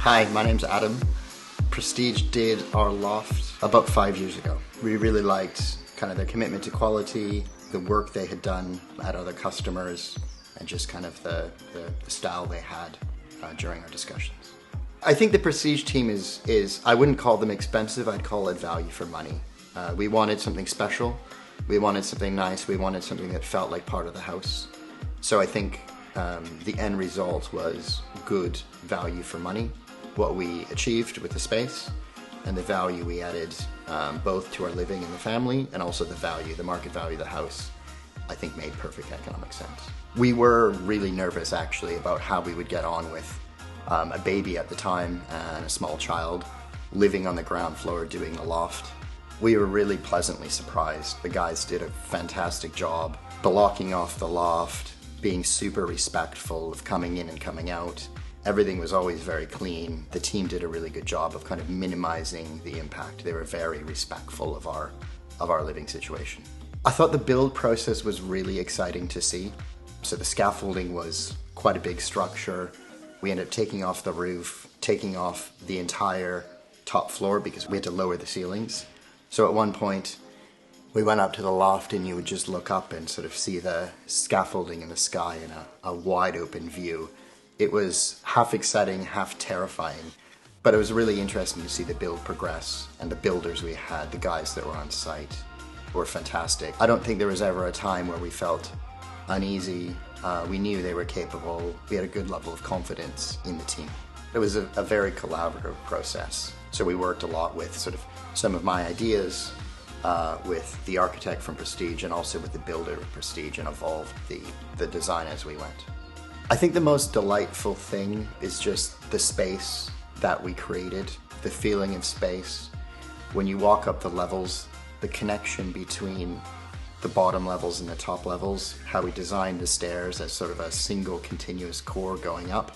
Hi, my name's Adam. Prestige did our loft about 5 years ago. We really liked kind of their commitment to quality, the work they had done at other customers, and just kind of the style they had during our discussions. I think the Prestige team is, I wouldn't call them expensive, I'd call it value for money. We wanted something special, we wanted something nice, we wanted something that felt like part of the house. So I think the end result was good value for money. What we achieved with the space and the value we added both to our living and the family, and also the market value of the house, I think made perfect economic sense. We were really nervous actually about how we would get on with a baby at the time and a small child living on the ground floor doing the loft. We were really pleasantly surprised. The guys did a fantastic job blocking off the loft, being super respectful of coming in and coming out. Everything was always very clean. The team did a really good job of kind of minimizing the impact. They were very respectful of our living situation. I thought the build process was really exciting to see. So the scaffolding was quite a big structure. We ended up taking off the roof, taking off the entire top floor because we had to lower the ceilings. So at one point, we went up to the loft and you would just look up and sort of see the scaffolding in the sky in a wide open view. It was half exciting, half terrifying, but it was really interesting to see the build progress, and the builders we had, the guys that were on site, were fantastic. I don't think there was ever a time where we felt uneasy. We knew they were capable. We had a good level of confidence in the team. It was a very collaborative process. So we worked a lot with sort of some of my ideas with the architect from Prestige and also with the builder of Prestige, and evolved the design as we went. I think the most delightful thing is just the space that we created, the feeling of space. When you walk up the levels, the connection between the bottom levels and the top levels, how we designed the stairs as sort of a single continuous core going up,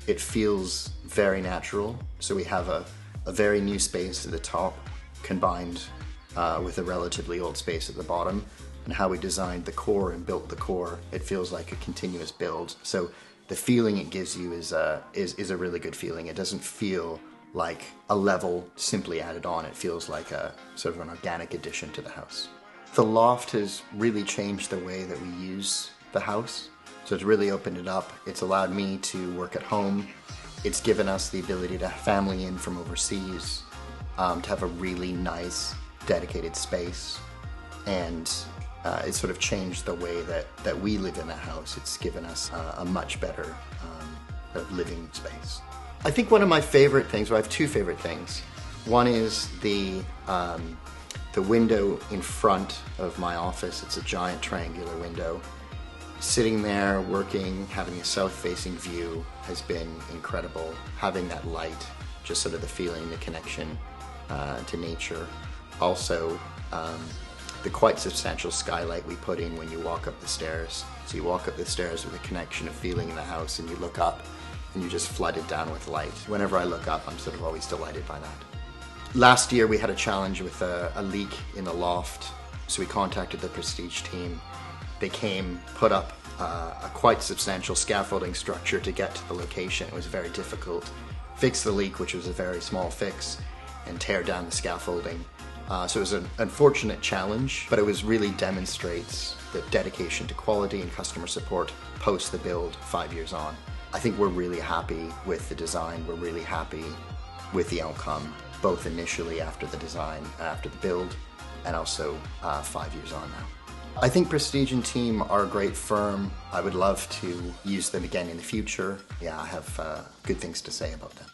it feels very natural. So we have a very new space at the top combined with a relatively old space at the bottom. And how we designed the core and built the core, it feels like a continuous build. So the feeling it gives you is a really good feeling. It doesn't feel like a level simply added on. It feels like a sort of an organic addition to the house. The loft has really changed the way that we use the house. So it's really opened it up. It's allowed me to work at home. It's given us the ability to have family in from overseas, to have a really nice, dedicated space. And it's sort of changed the way that we live in the house. It's given us a much better living space. I think one of my favorite things, well, I have two favorite things. One is the window in front of my office. It's a giant triangular window. Sitting there, working, having a south-facing view has been incredible. Having that light, just sort of the feeling, the connection to nature. Also, the quite substantial skylight we put in when you walk up the stairs. So you walk up the stairs with a connection of feeling in the house, and you look up and you're just flooded down with light. Whenever I look up, I'm sort of always delighted by that. Last year we had a challenge with a leak in the loft, so we contacted the Prestige team. They came, put up a quite substantial scaffolding structure to get to the location. It was very difficult. Fix the leak, which was a very small fix, and tear down the scaffolding. So it was an unfortunate challenge, but it really demonstrates the dedication to quality and customer support post the build 5 years on. I think we're really happy with the design. We're really happy with the outcome, both initially after the design, after the build, and also 5 years on now. I think Prestige and team are a great firm. I would love to use them again in the future. Yeah, I have good things to say about them.